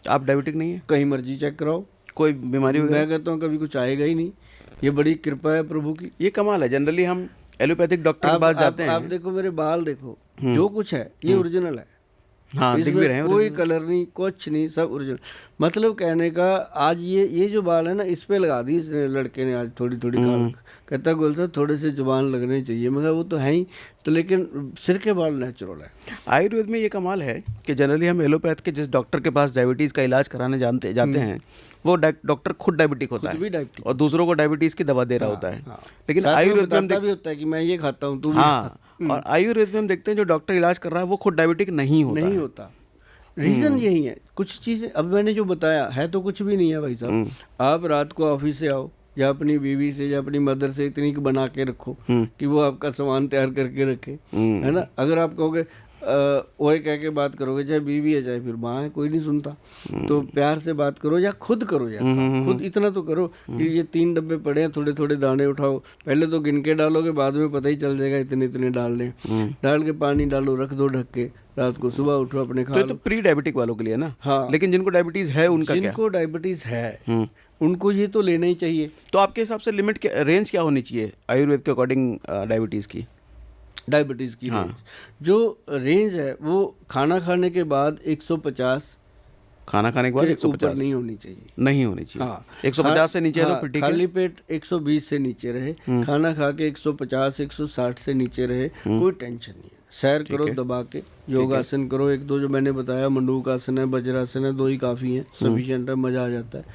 आप डायबिटिक नहीं है? कहीं मर्जी चेक कराओ, कोई बीमारी मैं कहता हूँ कभी कुछ आएगा ही नहीं। ये बड़ी कृपा है प्रभु की। ये कमाल है। जनरली हम एलोपैथिक डॉक्टर के पास जाते हैं। आप देखो मेरे बाल देखो, जो कुछ है ये ओरिजिनल है। हाँ, दिख भी रहे हैं। कोई कलर नहीं, कुछ नहीं, सब ओरिजिनल। मतलब कहने का आज ये जो बाल है ना, इस पे लगा दी इस लड़के ने आज थोड़ी थोड़ी खाल। कहता बोलता थोड़े से जुबान लगने चाहिए, मगर वो तो है ही तो, लेकिन सिर के बाल नेचुरल है। आयुर्वेद में ये कमाल है कि जनरली हम एलोपैथ के जिस डॉक्टर के पास डायबिटीज़ का इलाज कराने जाते हैं, वो डॉक्टर खुद डायबिटिक होता है और दूसरों को डायबिटीज़ की दवा दे रहा होता है। लेकिन आयुर्वेद में भी होता है कि मैं ये खाता हूँ, तू हाँ, और आयुर्वेद में हम देखते हैं जो डॉक्टर इलाज कर रहा है वो खुद डायबिटिक नहीं होता। रीज़न यही है। कुछ चीज़ें अब मैंने जो बताया है तो कुछ भी नहीं है भाई साहब। आप रात को ऑफिस से आओ, या अपनी बीवी से या अपनी मदर से इतनी बना के रखो कि वो आपका सामान तैयार करके रखे, है ना। अगर आप कहोगे वही कह के बात करोगे, चाहे बीवी है चाहे फिर माँ है, कोई नहीं सुनता। तो प्यार से बात करो या खुद करो यार, खुद इतना तो करो कि ये 3 डब्बे पड़े हैं, थोड़े थोड़े दाने उठाओ। पहले तो गिन के डालोगे, बाद में पता ही चल जाएगा इतने इतने डालने। डाल के पानी डालो, रख दो ढक के, रात को सुबह उठो अपने खा लो। तो प्री डायबिटिक वालों के लिए ना। हाँ, लेकिन जिनको डायबिटीज है उनका क्या? जिनको डायबिटीज है उनको ये तो लेना ही चाहिए। तो आपके हिसाब से लिमिट रेंज क्या होनी चाहिए आयुर्वेद के अकॉर्डिंग डायबिटीज की? हाँ। रेंज जो रेंज है वो खाना खाने के बाद 150, खाना खाने के बाद 150 नहीं होनी चाहिए। नहीं होनी चाहिए। हाँ, 150 से नीचे है तो फिर ठीक है। खाली पेट 120 से नीचे रहे, खाना खा के 150 160 से नीचे रहे, कोई टेंशन नहीं है। सैर करो दबा के, योगासन करो, 1-2 जो मैंने बताया, मंडूक आसन है, वज्रासन है, 2 ही काफ़ी हैं, सफिशिएंट है, मज़ा आ जाता है।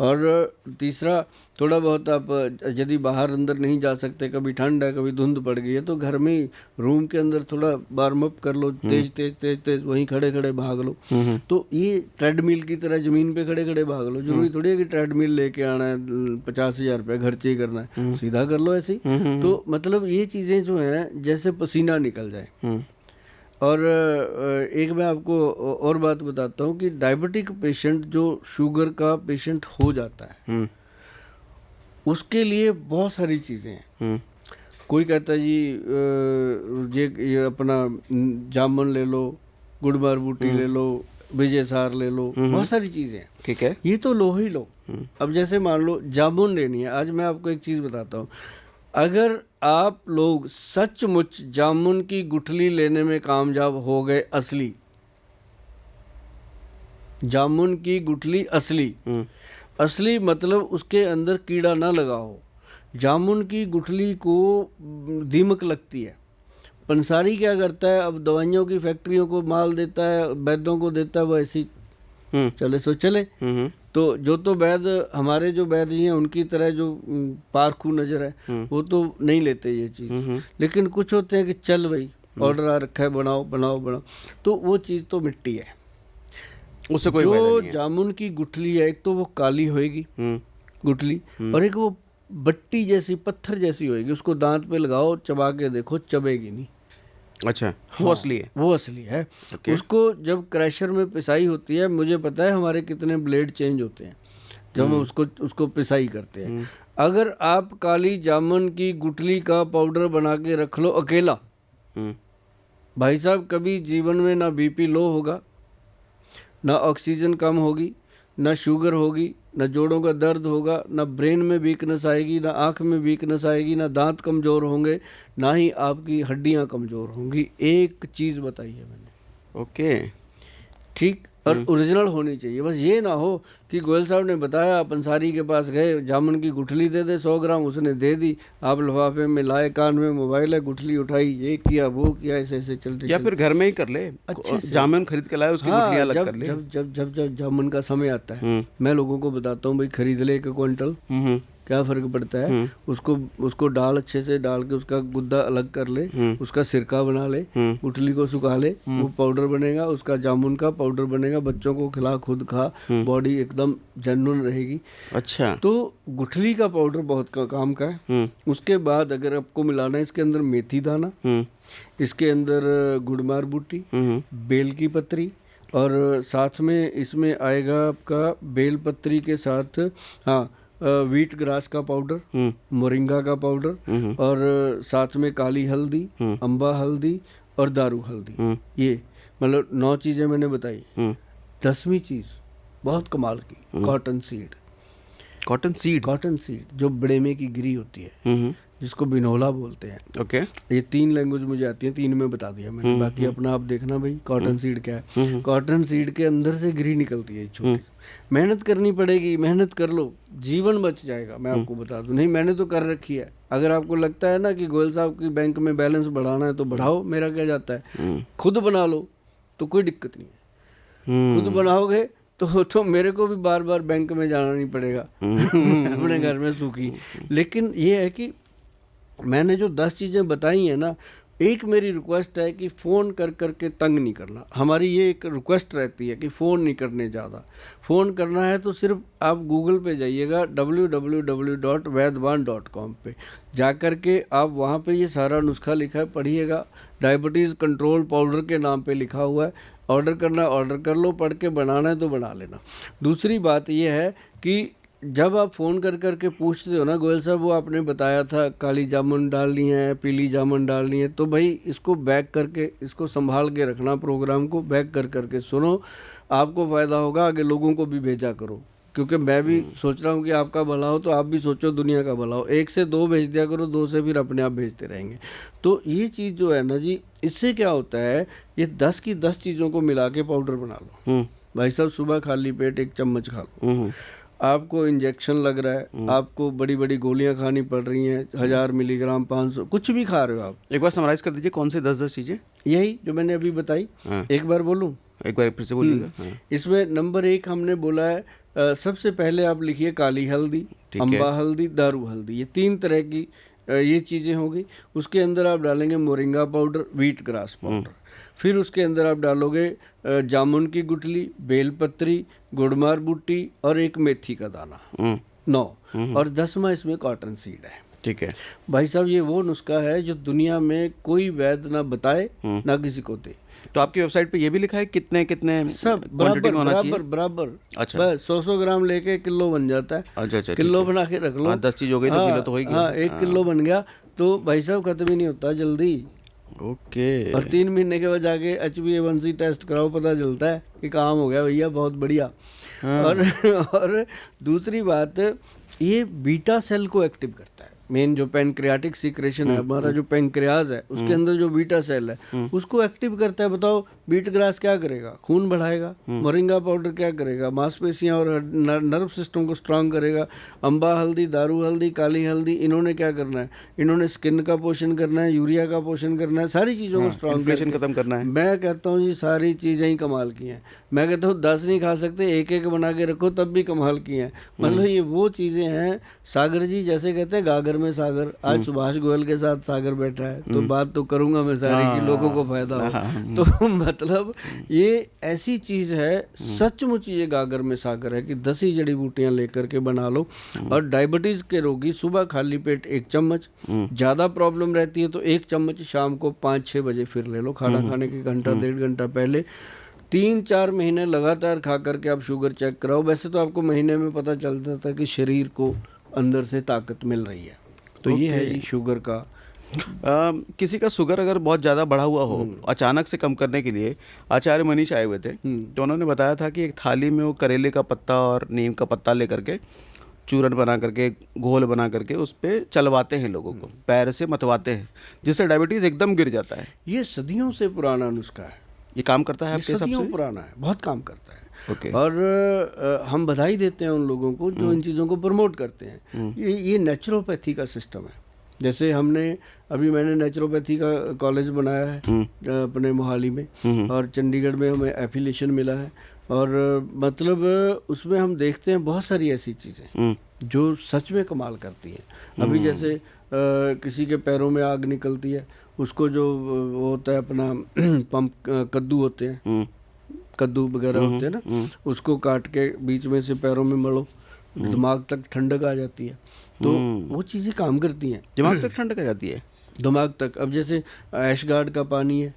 और तीसरा, थोड़ा बहुत आप यदि बाहर अंदर नहीं जा सकते, कभी ठंड है कभी धुंध पड़ गई है, तो घर में रूम के अंदर थोड़ा वार्म अप कर लो, तेज वहीं खड़े खड़े भाग लो। तो ये ट्रेडमिल की तरह ज़मीन पे खड़े खड़े भाग लो। जरूरी थोड़ी है कि ट्रेडमिल लेके आना है, 50,000 रुपया खर्चे ही करना है, सीधा कर लो ऐसे ही। तो मतलब ये चीज़ें जो हैं जैसे पसीना निकल जाए। और एक मैं आपको और बात बताता हूँ कि डायबिटिक पेशेंट जो शुगर का पेशेंट हो जाता है, उसके लिए बहुत सारी चीज़ें हैं। कोई कहता है जी ये अपना जामुन ले लो, गुड़मार बूटी ले लो, विजय सार ले लो, बहुत सारी चीज़ें हैं। ठीक है, ये तो लो ही लो। अब जैसे मान लो जामुन लेनी है, आज मैं आपको एक चीज़ बताता हूँ। अगर आप लोग सचमुच जामुन की गुठली लेने में कामयाब हो गए, असली जामुन की गुठली, असली मतलब उसके अंदर कीड़ा ना लगा हो। जामुन की गुठली को दीमक लगती है। पंसारी क्या करता है, अब दवाइयों की फैक्ट्रियों को माल देता है, वैद्यों को देता है, वो ऐसी चले सो चले। तो जो तो वैद्य, हमारे जो वैद्य हैं उनकी तरह जो पारखू नजर है, वो तो नहीं लेते ये चीज़। लेकिन कुछ होते हैं कि चल भाई ऑर्डर आ रखा है, बनाओ बनाओ बनाओ, तो वो चीज़ तो मिट्टी है, उससे कोई फायदा नहीं है। जामुन की गुठली है, एक तो वो काली होएगी गुठली, और एक वो बट्टी जैसी, पत्थर जैसी होएगी। उसको दांत पे लगाओ, चबा के देखो, चबेगी नहीं। अच्छा, हाँ, वो असली है? वो असली है। उसको जब क्रैशर में पिसाई होती है, मुझे पता है हमारे कितने ब्लेड चेंज होते हैं जब हम उसको पिसाई करते हैं। अगर आप काली जामुन की गुठली का पाउडर बना के रख लो अकेला, भाई साहब, कभी जीवन में ना बीपी लो होगा, ना ऑक्सीजन कम होगी, ना शुगर होगी, ना जोड़ों का दर्द होगा, ना ब्रेन में वीकनेस आएगी, ना आँख में वीकनेस आएगी, ना दांत कमज़ोर होंगे, ना ही आपकी हड्डियां कमज़ोर होंगी। एक चीज़ बताई है मैंने। ओके, ठीक। और ओरिजिनल होनी चाहिए। बस ये ना हो कि गोयल साहब ने बताया, पंसारी के पास गए, जामुन की गुठली दे दे 100 ग्राम, उसने दे दी, आप लिफाफे में लाए, कान में मोबाइल है, गुठली उठाई, ये किया वो किया, ऐसे ऐसे चलते। या फिर घर में ही कर ले, अच्छे से जामुन खरीद के लाए, उसकी गुठलियां अलग कर ले। जब जब जब जब जामुन का समय आता है, मैं लोगों को बताता हूँ भाई खरीद ले 1 क्विंटल, क्या फ़र्क पड़ता है। उसको डाल, अच्छे से डाल के उसका गुद्दा अलग कर ले, उसका सिरका बना ले, गुठली को सुखा ले, वो पाउडर बनेगा, उसका जामुन का पाउडर बनेगा, बच्चों को खिला, खुद खा, बॉडी एकदम जेन्युइन रहेगी। अच्छा, तो गुठली का पाउडर बहुत काम का है। उसके बाद अगर आपको मिलाना है, इसके अंदर मेथी दाना, इसके अंदर गुड़मार बूटी, बेल की पत्री, और साथ में इसमें आएगा आपका बेल पत्री के साथ, हाँ, व्हीट ग्रास का पाउडर, मोरिंगा का पाउडर, और साथ में काली हल्दी, अम्बा हल्दी और दारू हल्दी। ये मतलब 9 चीज़ें मैंने बताई। 10वीं चीज़ बहुत कमाल की, कॉटन सीड। कॉटन सीड जो बड़ेमे की गिरी होती है, जिसको बिनोला बोलते हैं। ओके। ये 3 लैंग्वेज मुझे आती है, 3 में बता दिया मैंने, बाकी अपना आप देखना भाई। कॉटन सीड क्या है? कॉटन सीड के अंदर से गिरी निकलती है छोटी। मेहनत करनी पड़ेगी, मेहनत कर लो, जीवन बच जाएगा, मैं आपको बता दूं। नहीं, मैंने तो कर रखी है। अगर आपको लगता है ना कि गोयल साहब की बैंक में बैलेंस बढ़ाना है तो बढ़ाओ, मेरा क्या जाता है, खुद बना लो तो कोई दिक्कत नहीं है। खुद बनाओगे तो मेरे को भी बार बार बैंक में जाना नहीं पड़ेगा अपने घर में सूखी। लेकिन ये है कि मैंने जो 10 चीज़ें बताई हैं ना, एक मेरी रिक्वेस्ट है कि फ़ोन कर के तंग नहीं करना। हमारी ये एक रिक्वेस्ट रहती है कि फ़ोन नहीं करने, ज़्यादा फ़ोन करना है तो सिर्फ आप गूगल पे जाइएगा, www.वैद्यवान.com पे जा कर के आप वहाँ पे ये सारा नुस्खा लिखा है, पढ़िएगा। डायबिटीज़ कंट्रोल पाउडर के नाम पे लिखा हुआ है। ऑर्डर करना ऑर्डर कर लो, पढ़ के बनाना है तो बना लेना। दूसरी बात ये है कि जब आप फ़ोन कर के पूछते हो ना, गोयल साहब वो आपने बताया था काली जामुन डालनी है, पीली जामुन डालनी है, तो भाई इसको बैक करके, इसको संभाल के रखना, प्रोग्राम को बैक कर के सुनो, आपको फ़ायदा होगा। आगे लोगों को भी भेजा करो, क्योंकि मैं भी सोच रहा हूँ कि आपका भला हो तो आप भी सोचो दुनिया का भला हो। 1 से 2 भेज दिया करो, 2 से फिर अपने आप भेजते रहेंगे। तो ये चीज़ जो है ना जी, इससे क्या होता है, ये 10 की 10 चीज़ों को मिला के पाउडर बना लो भाई साहब। सुबह खाली पेट 1 चम्मच खा लो। आपको इंजेक्शन लग रहा है, आपको बड़ी बड़ी गोलियां खानी पड़ रही हैं, 1000 मिलीग्राम, 500, कुछ भी खा रहे हो आप। एक बार समराइज कर दीजिए, कौन से 10 चीज़ें? यही जो मैंने अभी बताई। एक बार बोलूं? एक बार फिर से बोलिएगा। इसमें नंबर 1 हमने बोला है, सबसे पहले आप लिखिए काली हल्दी, अम्बा हल्दी, दारू हल्दी। ये 3 तरह की ये चीज़ें होगी। उसके अंदर आप डालेंगे moringa powder, wheat grass powder. फिर उसके अंदर आप डालोगे जामुन की गुठली, बेलपत्री, गुड़मार बूटी और 1 मेथी का दाना, 9। और 10वां इसमें कॉटन सीड है। ठीक है भाई साहब, ये वो नुस्खा है जो दुनिया में कोई वैद्य ना बताए ना किसी को दे। तो आपकी वेबसाइट पे ये भी लिखा है कितने सब बराबर। अच्छा, बस 100 ग्राम लेके किलो बन जाता है। अच्छा, किलो बना के रख लो। 10 चीज़ हो गई तो किलो तो हो ही गया। 1 किलो बन गया तो भाई साहब खत्म ही नहीं होता जल्दी। ओके। और 3 महीने के बाद जाके HbA1c टेस्ट कराओ, पता चलता है कि काम हो गया भैया, बहुत बढ़िया। और दूसरी बात, ये बीटा सेल को एक्टिव करता है। मेन जो पैनक्रियाटिक सीक्रेशन है, हमारा जो पैनक्रियाज है, उसके अंदर जो बीटा सेल है उसको एक्टिव करता है। बताओ, बीट ग्रास क्या करेगा? खून बढ़ाएगा। मोरिंगा पाउडर क्या करेगा? मांसपेशियां और नर्व सिस्टम को स्ट्रांग करेगा। अम्बा हल्दी, दारू हल्दी, काली हल्दी, इन्होंने क्या करना है? इन्होंने स्किन का पोषण करना है, यूरिया का पोषण करना है, सारी चीज़ों को स्ट्रांग, इन्फ्लेशन खत्म करना है। मैं कहता हूँ जी, सारी चीज़ें ही कमाल की हैं। मैं कहता हूँ 10 नहीं खा सकते, 1 बना के रखो तब भी कमाल की हैं। मतलब ये वो चीज़ें हैं, सागर जी जैसे कहते हैं गागर में सागर। आज सुभाष गोयल के साथ सागर बैठा है तो बात तो करूंगा मैं सारी की, लोगों को फायदा हो। तो मतलब ये ऐसी चीज़ है, सचमुच ये गागर में सागर है कि 10 ही जड़ी बूटियां लेकर के बना लो। और डायबिटीज़ के रोगी सुबह खाली पेट 1 चम्मच, ज़्यादा प्रॉब्लम रहती है तो 1 चम्मच शाम को 5-6 बजे फिर ले लो, खाना खाने के घंटा 1.5 घंटा पहले। 3-4 महीने लगातार खा करके आप शुगर चेक कराओ। वैसे तो आपको महीने में पता चल जाता है कि शरीर को अंदर से ताकत मिल रही है। तो ये है जी शुगर का। किसी का शुगर अगर बहुत ज़्यादा बढ़ा हुआ हो, अचानक से कम करने के लिए आचार्य मनीष आए हुए थे, तो उन्होंने बताया था कि एक थाली में वो करेले का पत्ता और नीम का पत्ता ले करके चूरन बना करके, घोल बना करके उस पर चलवाते हैं, लोगों को पैर से मतवाते हैं, जिससे डायबिटीज़ एकदम गिर जाता है। ये सदियों से पुराना नुस्खा है। ये काम करता है आपके हिसाब से? सदियों पुराना है, बहुत काम करता है। Okay. और हम बधाई देते हैं उन लोगों को जो इन चीज़ों को प्रमोट करते हैं। ये नेचुरोपैथी का सिस्टम है। जैसे मैंने नेचुरोपैथी का कॉलेज बनाया है अपने मोहाली में, और चंडीगढ़ में हमें एफिलिएशन मिला है। और मतलब उसमें हम देखते हैं बहुत सारी ऐसी चीज़ें जो सच में कमाल करती हैं। अभी जैसे किसी के पैरों में आग निकलती है, उसको जो होता है अपना पंप, कद्दू होते हैं, कद्दू वगैरह होते हैं ना, उसको काट के बीच में से पैरों में मलो, दिमाग तक ठंडक आ जाती है। तो वो चीज़ें काम करती हैं। दिमाग तक ठंडक आ जाती है? दिमाग तक। अब जैसे ऐशगार्ड का पानी है,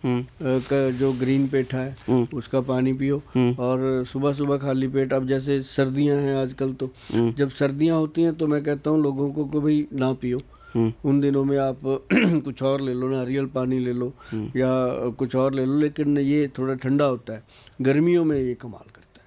जो ग्रीन पेठा है, उसका पानी पियो। और सुबह सुबह खाली पेट, अब जैसे सर्दियां हैं आजकल, तो जब सर्दियां होती हैं तो मैं कहता हूँ लोगों को कि भाई ना पियो। उन दिनों में आप कुछ और ले लो, नारियल पानी ले लो या कुछ और ले लो, लेकिन ये थोड़ा ठंडा होता है। गर्मियों में ये कमाल